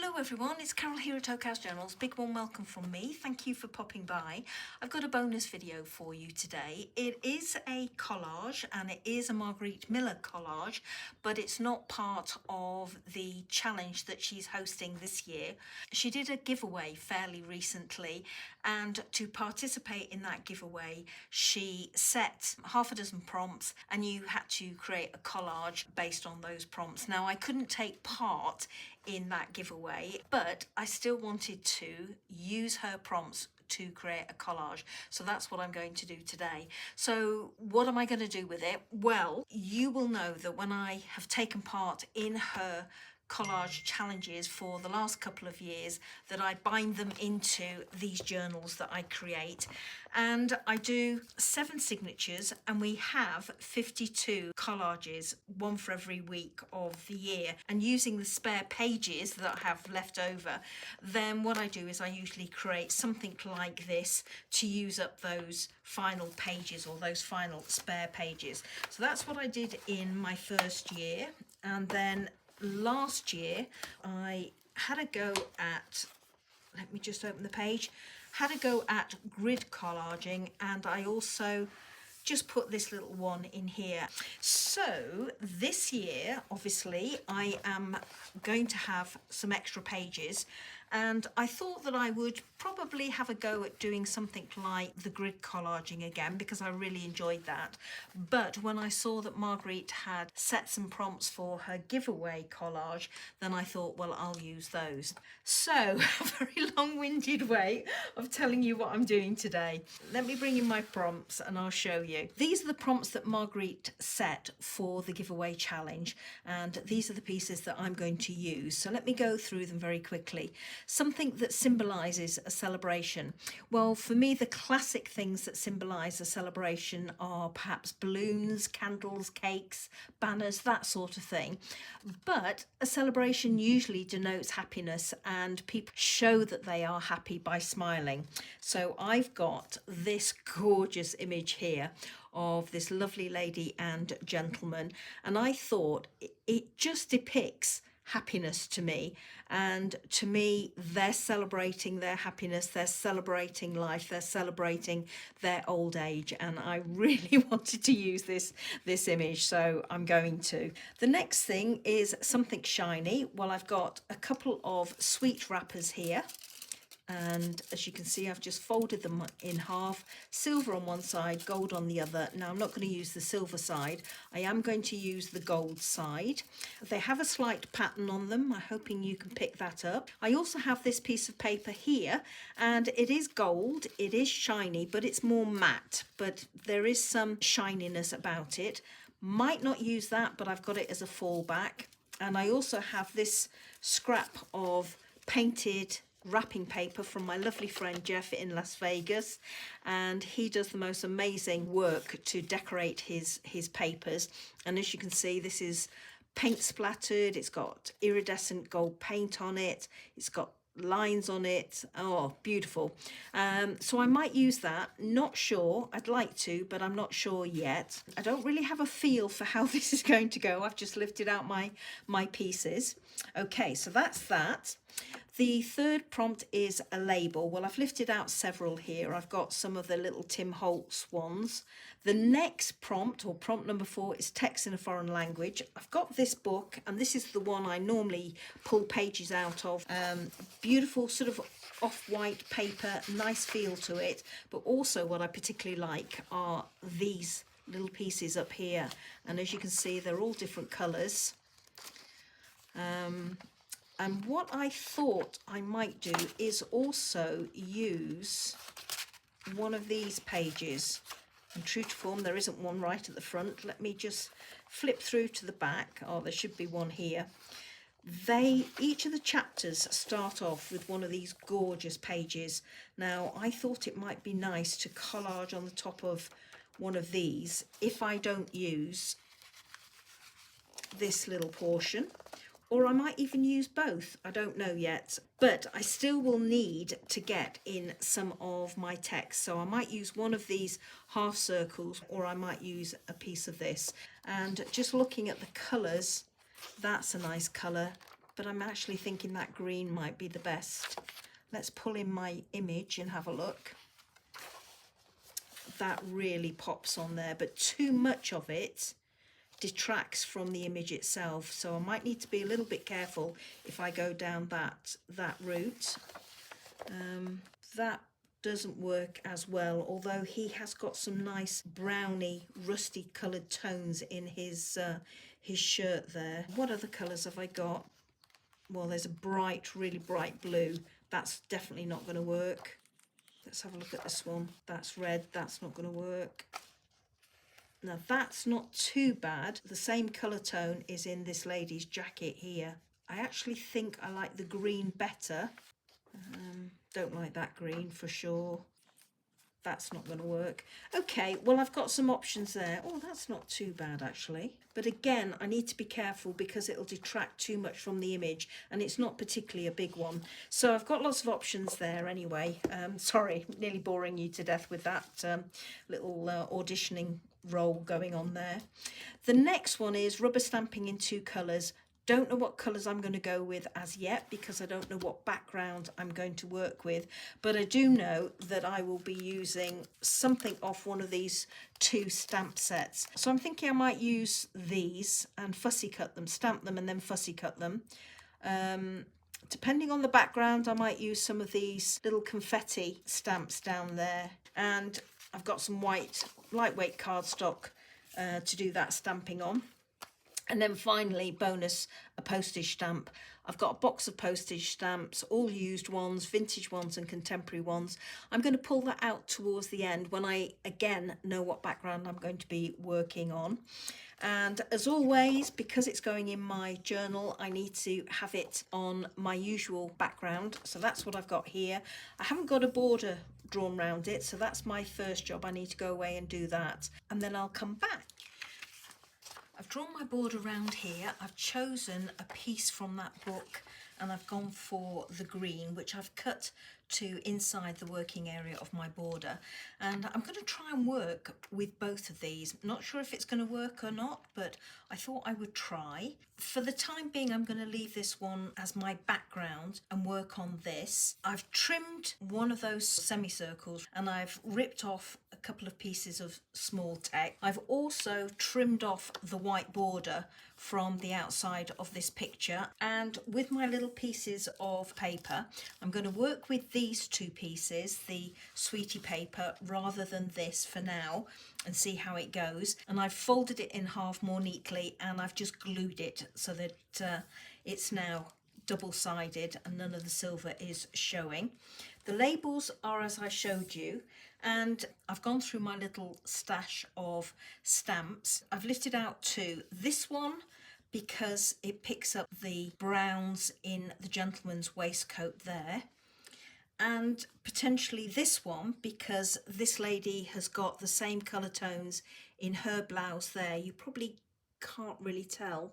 Hello everyone, it's Carol here at Collage Journals. Big warm welcome from me. Thank you for popping by. I've got a bonus video for you today. It is a collage and it is a Margarete Miller collage, but it's not part of the challenge that she's hosting this year. She did a giveaway fairly recently, and to participate in that giveaway she set half a dozen prompts and you had to create a collage based on those prompts. Now I couldn't take part in that giveaway, but I still wanted to use her prompts to create a collage. So that's what I'm going to do today. So what am I going to do with it? Well, you will know that when I have taken part in her collage challenges for the last couple of years, that I bind them into these journals that I create, and I do 7 signatures, and we have 52 collages, one for every week of the year. And using the spare pages that I have left over, then what I do is I usually create something like this to use up those final pages or those final spare pages. So that's what I did in my first year. And then last year I had a go at, let me just open the page, had a go at grid collaging, and I also just put this little one in here. So this year obviously I am going to have some extra pages, and I thought that I would probably have a go at doing something like the grid collaging again, because I really enjoyed that. But when I saw that Margarete had set some prompts for her giveaway collage, then I thought, well, I'll use those. So a very long-winded way of telling you what I'm doing today. Let me bring in my prompts and I'll show you. These are the prompts that Margarete set for the giveaway challenge, and these are the pieces that I'm going to use. So let me go through them very quickly. Something that symbolises a celebration. Well, for me, the classic things that symbolise a celebration are perhaps balloons, candles, cakes, banners, that sort of thing. But a celebration usually denotes happiness, and people show that they are happy by smiling. So I've got this gorgeous image here of this lovely lady and gentleman, and I thought it just depicts happiness to me. And to me, they're celebrating their happiness, they're celebrating life, they're celebrating their old age, and I really wanted to use this image, so I'm going to. The next thing is something shiny. Well, I've got a couple of sweet wrappers here, and as you can see, I've just folded them in half, silver on one side, gold on the other. Now I'm not going to use the silver side, I am going to use the gold side. They have a slight pattern on them, I'm hoping you can pick that up. I also have this piece of paper here, and it is gold, it is shiny, but it's more matte, but there is some shininess about it. Might not use that, but I've got it as a fallback. And I also have this scrap of painted wrapping paper from my lovely friend Jeff in Las Vegas, and he does the most amazing work to decorate his papers. And as you can see, this is paint splattered, it's got iridescent gold paint on it, it's got lines on it. Oh, beautiful. So I might use that, not sure. I'd like to, but I'm not sure yet. I don't really have a feel for how this is going to go. I've just lifted out my pieces. Okay, so that's that. The third prompt is a label. Well, I've lifted out several here. I've got some of the little Tim Holtz ones. The next prompt, or prompt number 4, is text in a foreign language. I've got this book, and this is the one I normally pull pages out of. Beautiful sort of off-white paper, nice feel to it. But also what I particularly like are these little pieces up here. And as you can see, they're all different colours. And what I thought I might do is also use one of these pages. And true to form, there isn't one right at the front. Let me just flip through to the back. Oh, there should be one here. Each of the chapters start off with one of these gorgeous pages. Now, I thought it might be nice to collage on the top of one of these if I don't use this little portion. Or I might even use both, I don't know yet. But I still will need to get in some of my text. So I might use one of these half circles, or I might use a piece of this. And just looking at the colours, that's a nice colour. but I'm actually thinking that green might be the best. Let's pull in my image and have a look. That really pops on there, but too much of it detracts from the image itself, so I might need to be a little bit careful if I go down that route. That doesn't work as well, although he has got some nice browny rusty coloured tones in his shirt there. What other colours have I got? Well, there's a bright, really bright blue. That's definitely not going to work. Let's have a look at this one. That's red. That's not going to work. Now that's not too bad. The same colour tone is in this lady's jacket here. I actually think I like the green better. Don't like that green for sure. That's not going to work. Okay, well, I've got some options there. Oh, that's not too bad actually. But again, I need to be careful because it'll detract too much from the image, and it's not particularly a big one. So I've got lots of options there anyway. Sorry, nearly boring you to death with that little auditioning role going on there. The next one is rubber stamping in 2 colours. Don't know what colours I'm going to go with as yet because I don't know what background I'm going to work with, but I do know that I will be using something off one of these 2 stamp sets. So I'm thinking I might use these and fussy cut them, stamp them and then fussy cut them. Depending on the background, I might use some of these little confetti stamps down there, and I've got some white lightweight cardstock to do that stamping on. And then finally, bonus, a postage stamp. I've got a box of postage stamps, all used ones, vintage ones and contemporary ones. I'm going to pull that out towards the end when I, again, know what background I'm going to be working on. And as always, because it's going in my journal, I need to have it on my usual background. So that's what I've got here. I haven't got a border drawn around it, so that's my first job. I need to go away and do that. And then I'll come back. I've drawn my border around here. I've chosen a piece from that book and I've gone for the green, which I've cut to inside the working area of my border. And I'm going to try and work with both of these. Not sure if it's going to work or not, but I thought I would try. For the time being, I'm going to leave this one as my background and work on this. I've trimmed one of those semicircles and I've ripped off a couple of pieces of small text. I've also trimmed off the white border from the outside of this picture, and with my little pieces of paper I'm going to work with these 2 pieces, the sweetie paper rather than this for now, and see how it goes. And I've folded it in half more neatly and I've just glued it so that it's now double-sided and none of the silver is showing. The labels are as I showed you, and I've gone through my little stash of stamps. I've listed out 2. This one because it picks up the browns in the gentleman's waistcoat there, and potentially this one because this lady has got the same colour tones in her blouse there. You probably can't really tell,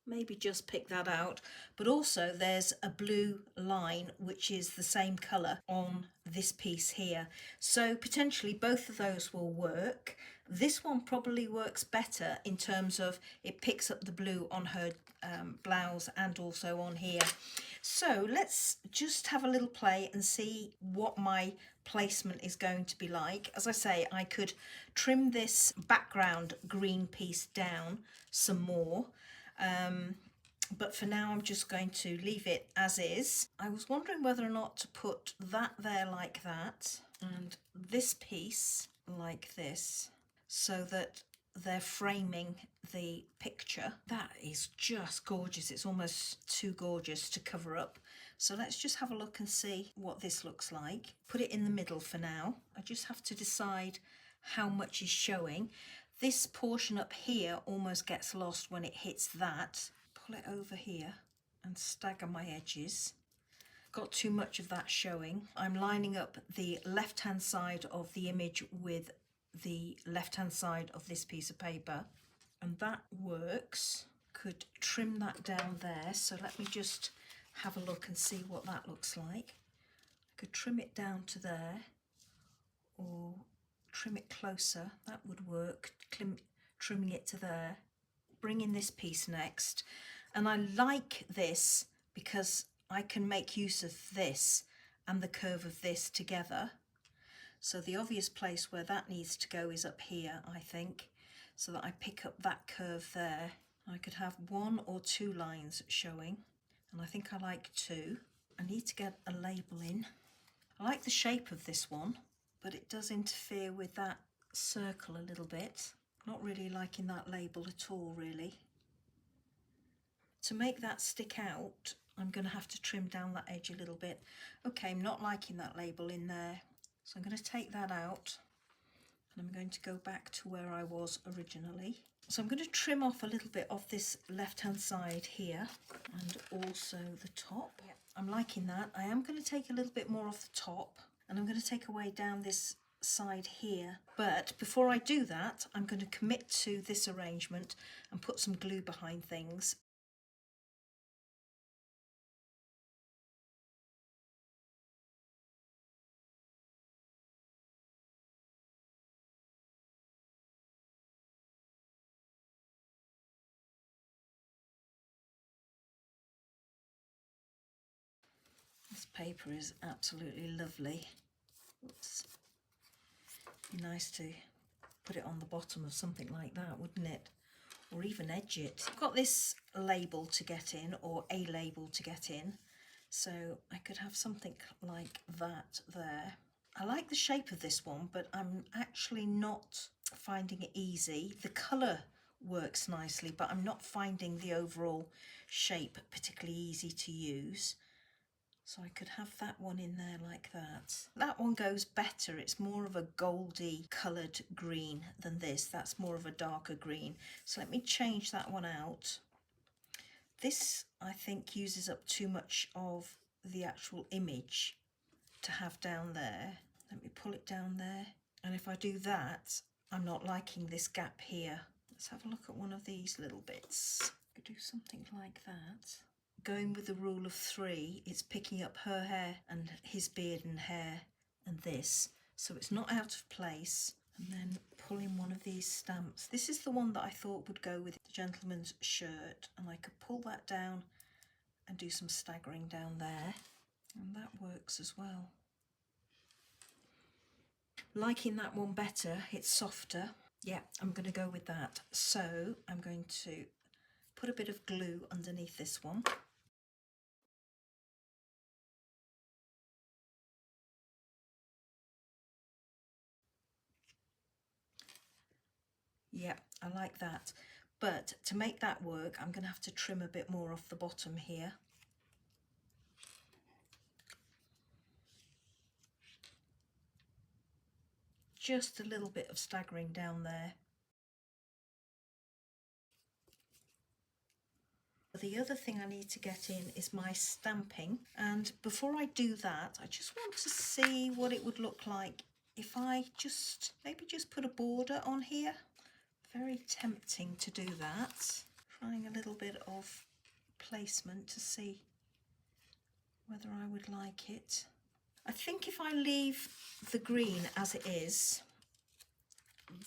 maybe just pick that out, but also there's a blue line which is the same colour on this piece here, so potentially both of those will work. This one probably works better in terms of it picks up the blue on her blouse and also on here. So let's just have a little play and see what my placement is going to be like. As I say, I could trim this background green piece down some more, but for now I'm just going to leave it as is. I was wondering whether or not to put that there like that and this piece like this, so that they're framing the picture. That is just gorgeous. It's almost too gorgeous to cover up. So let's just have a look and see what this looks like. Put it in the middle for now. I just have to decide how much is showing. This portion up here almost gets lost when it hits that. Pull it over here and stagger my edges. Got too much of that showing. I'm lining up the left hand side of the image with the left hand side of this piece of paper, and that works. Could trim that down there, so let me just have a look and see what that looks like. I could trim it down to there or trim it closer, that would work. Trimming it to there. Bring in this piece next, and I like this because I can make use of this and the curve of this together. So the obvious place where that needs to go is up here, I think, so that I pick up that curve there. I could have 1 or 2 lines showing, and I think I like 2. I need to get a label in. I like the shape of this one, but it does interfere with that circle a little bit. Not really liking that label at all, really. To make that stick out, I'm going to have to trim down that edge a little bit. Okay, I'm not liking that label in there, so I'm going to take that out, and I'm going to go back to where I was originally. So I'm going to trim off a little bit of this left-hand side here, and also the top. Yeah, I'm liking that. I am going to take a little bit more off the top, and I'm going to take away down this side here. But before I do that, I'm going to commit to this arrangement and put some glue behind things. This paper is absolutely lovely. Oops. Be nice to put it on the bottom of something like that, wouldn't it? Or even edge it. I've got this label to get in, or a label to get in, so I could have something like that there. I like the shape of this one, but I'm actually not finding it easy. The colour works nicely, but I'm not finding the overall shape particularly easy to use. So I could have that one in there like that. That one goes better. It's more of a goldy coloured green than this. That's more of a darker green. So let me change that one out. This, I think, uses up too much of the actual image to have down there. Let me pull it down there. And if I do that, I'm not liking this gap here. Let's have a look at one of these little bits. I could do something like that. Going with the rule of 3, it's picking up her hair and his beard and hair and this, so it's not out of place. And then pulling one of these stamps. This is the one that I thought would go with the gentleman's shirt, and I could pull that down and do some staggering down there, and that works as well. Liking that one better, it's softer. Yeah, I'm going to go with that. So I'm going to put a bit of glue underneath this one. Yeah, I like that. But to make that work, I'm going to have to trim a bit more off the bottom here. Just a little bit of staggering down there. The other thing I need to get in is my stamping. And before I do that, I just want to see what it would look like if I maybe just put a border on here. Very tempting to do that. Trying a little bit of placement to see whether I would like it. I think if I leave the green as it is,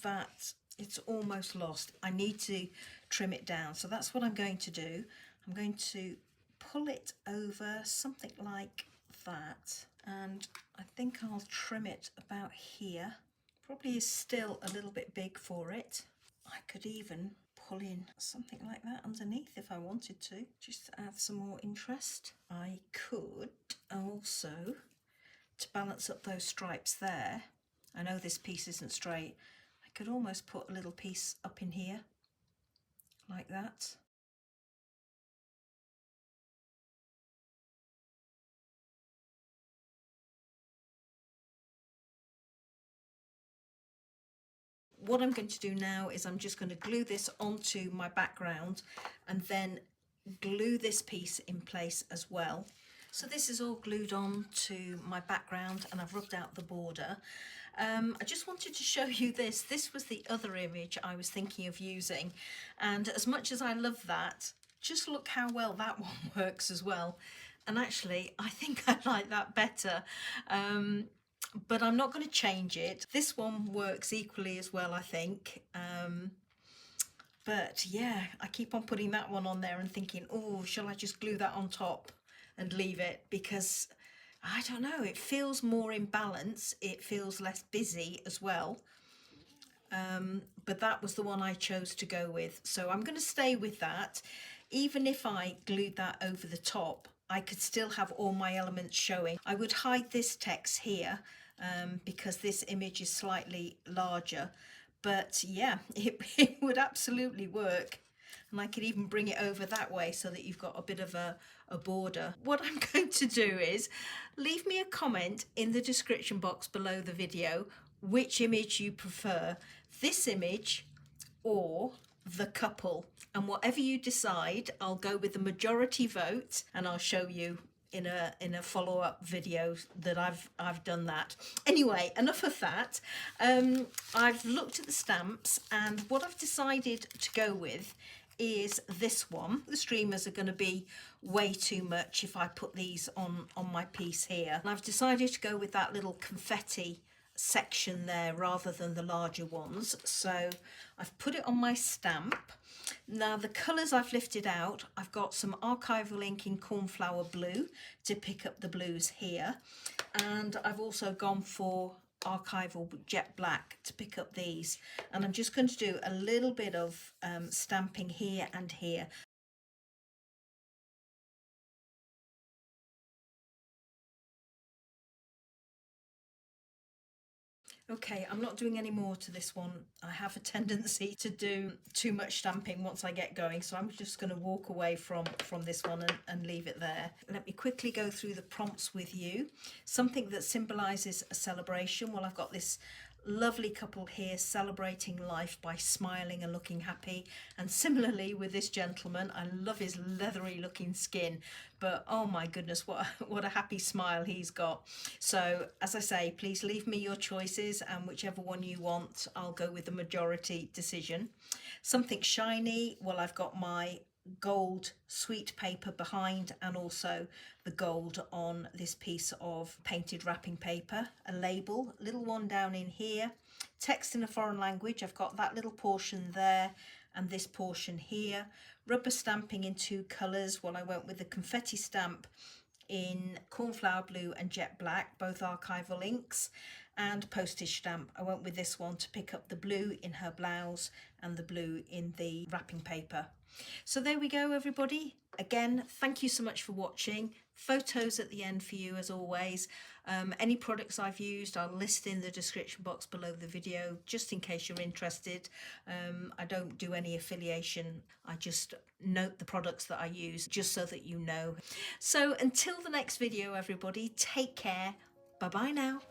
that it's almost lost. I need to trim it down. So that's what I'm going to do. I'm going to pull it over something like that. And I think I'll trim it about here. Probably is still a little bit big for it. I could even pull in something like that underneath if I wanted to, just to add some more interest. I could also, to balance up those stripes there, I know this piece isn't straight, I could almost put a little piece up in here, like that. What I'm going to do now is I'm just going to glue this onto my background and then glue this piece in place as well. So this is all glued on to my background and I've rubbed out the border. I just wanted to show you this. This was the other image I was thinking of using, and as much as I love that, just look how well that one works as well. And actually I think I like that better. But I'm not going to change it. This one works equally as well, I think. But yeah, I keep on putting that one on there and thinking, oh, shall I just glue that on top? and leave it, because I don't know, it feels more in balance, it feels less busy as well. But that was the one I chose to go with, so I'm going to stay with that. Even if I glued that over the top, I could still have all my elements showing. I would hide this text here because this image is slightly larger, but yeah, it would absolutely work. And I could even bring it over that way so that you've got a bit of a border. What I'm going to do is leave me a comment in the description box below the video which image you prefer, this image or the couple, and whatever you decide, I'll go with the majority vote, and I'll show you in a follow-up video that I've done that. Anyway, enough of that. I've looked at the stamps, and what I've decided to go with is this one. The streamers are going to be way too much if I put these on my piece here, and I've decided to go with that little confetti section there rather than the larger ones. So I've put it on my stamp. Now the colours I've lifted out, I've got some archival ink in cornflower blue to pick up the blues here, and I've also gone for archival jet black to pick up these, and I'm just going to do a little bit of stamping here and here. Okay, I'm not doing any more to this one. I have a tendency to do too much stamping once I get going, so I'm just going to walk away from this one and leave it there. Let me quickly go through the prompts with you. Something that symbolises a celebration. Well, I've got this lovely couple here celebrating life by smiling and looking happy, and similarly with this gentleman, I love his leathery looking skin, but oh my goodness, what a happy smile he's got. So as I say, please leave me your choices, and whichever one you want, I'll go with the majority decision. Something shiny, well, I've got my gold sweet paper behind, and also the gold on this piece of painted wrapping paper. A label, a little one down in here. Text in a foreign language, I've got that little portion there and this portion here. Rubber stamping in two colours. Well, I went with the confetti stamp in cornflower blue and jet black, both archival inks, and postage stamp. I went with this one to pick up the blue in her blouse and the blue in the wrapping paper. So there we go, everybody. Again, thank you so much for watching. Photos at the end for you as always. Any products I've used I'll list in the description box below the video, just in case you're interested. I don't do any affiliation, I just note the products that I use just so that you know. So until the next video, everybody, take care. Bye bye now.